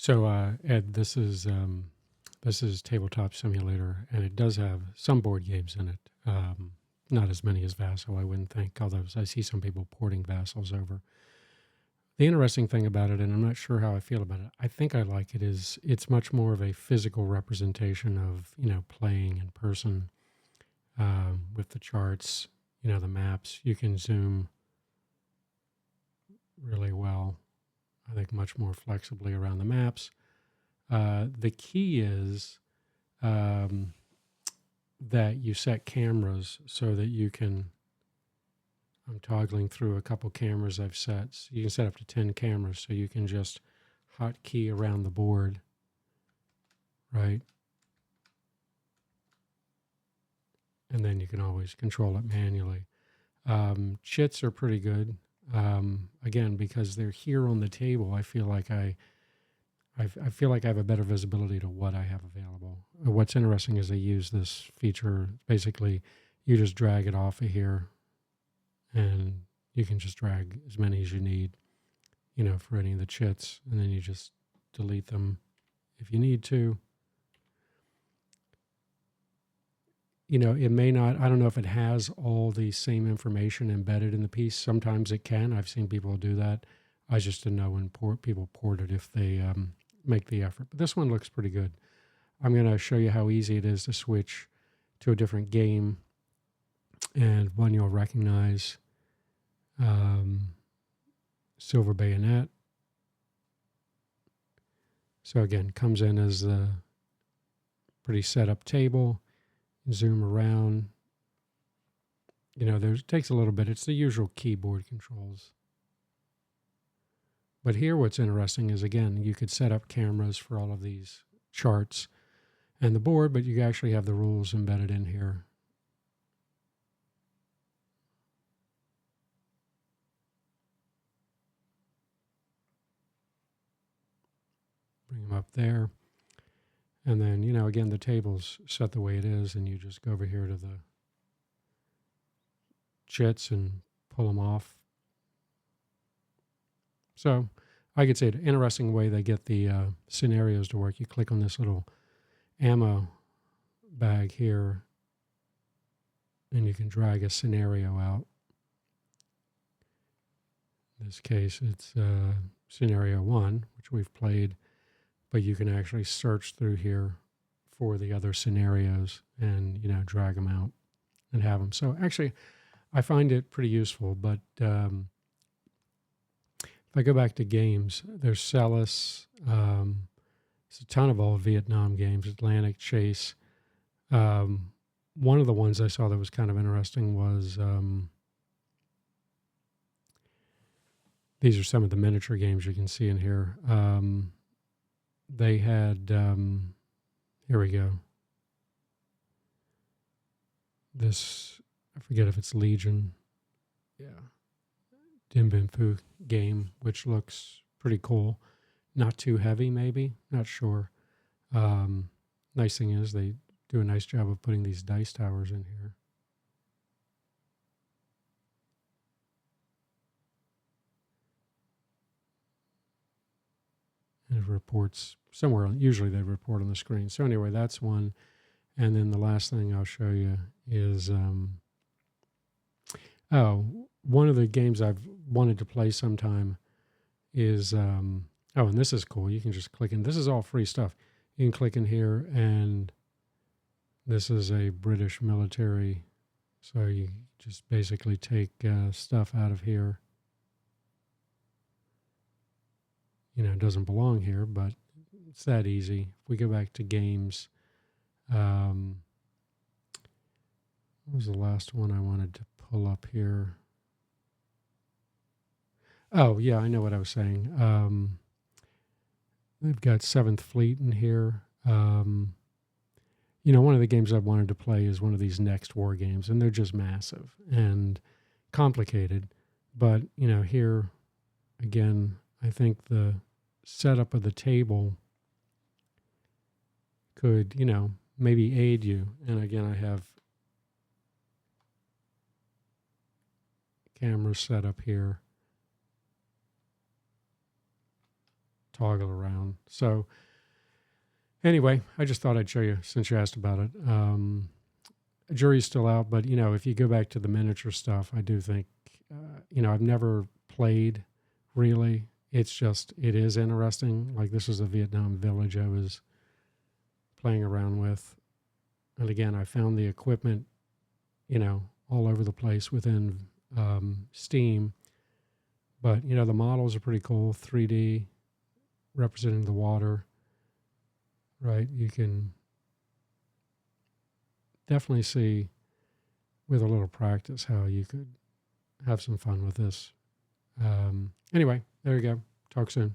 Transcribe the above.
So, Ed, this is Tabletop Simulator, and it does have some board games in it. Not as many as Vassal, I wouldn't think, although I see some people porting Vassals over. The interesting thing about it, and I'm not sure how I feel about it, I think I like it, is it's much more of a physical representation of, playing in person with the charts, the maps. You can zoom really well, I think much more flexibly around the maps. The key is um, that you set cameras so that you can. I'm toggling through a couple cameras I've set. So you can set up to 10 cameras, so you can just hotkey around the board, right? And then you can always control it manually. Chits are pretty good. Again, because they're here on the table, I feel like I feel like I have a better visibility to what I have available. What's interesting is they use this feature. Basically, you just drag it off of here, and you can just drag as many as you need, for any of the chits, and then you just delete them if you need to. It may not, I don't know if it has all the same information embedded in the piece. Sometimes it can. I've seen people do that. I just didn't know when people port it if they make the effort. But this one looks pretty good. I'm going to show you how easy it is to switch to a different game, and one you'll recognize, Silver Bayonet. So again, comes in as a pretty set up table. Zoom around. It takes a little bit. It's the usual keyboard controls. But here what's interesting is, again, you could set up cameras for all of these charts and the board, but you actually have the rules embedded in here. Bring them up there. And then, again, the table's set the way it is, and you just go over here to the chits and pull them off. So I could say an interesting way they get the scenarios to work. You click on this little ammo bag here, and you can drag a scenario out. In this case, it's scenario 1, which we've played, but you can actually search through here for the other scenarios and, drag them out and have them. So actually, I find it pretty useful, but if I go back to games, there's Celis. It's a ton of old Vietnam games, Atlantic Chase. One of the ones I saw that was kind of interesting was, these are some of the miniature games you can see in here. They had, here we go. This, I forget if it's Legion. Yeah. Dien Bien Phu game, which looks pretty cool. Not too heavy, maybe. Not sure. Nice thing is they do a nice job of putting these dice towers in here. And it reports somewhere. Usually they report on the screen. So anyway, that's one. And then the last thing I'll show you is, one of the games I've wanted to play sometime is, and this is cool. You can just click in. This is all free stuff. You can click in here, and this is a British military. So you just basically take stuff out of here. It doesn't belong here, but it's that easy. If we go back to games, what was the last one I wanted to pull up here? Oh, yeah, I know what I was saying. They've got Seventh Fleet in here. One of the games I've wanted to play is one of these Next War games, and they're just massive and complicated. But, here, again, I think the setup of the table could, maybe aid you. And again, I have cameras set up here. toggle around. So anyway, I just thought I'd show you since you asked about it. Jury's still out, but if you go back to the miniature stuff, I do think, I've never played really. It is interesting. Like, this is a Vietnam village I was playing around with. And again, I found the equipment, all over the place within Steam. But, the models are pretty cool. 3D, representing the water, right? You can definitely see with a little practice how you could have some fun with this. Anyway, there you go. Talk soon.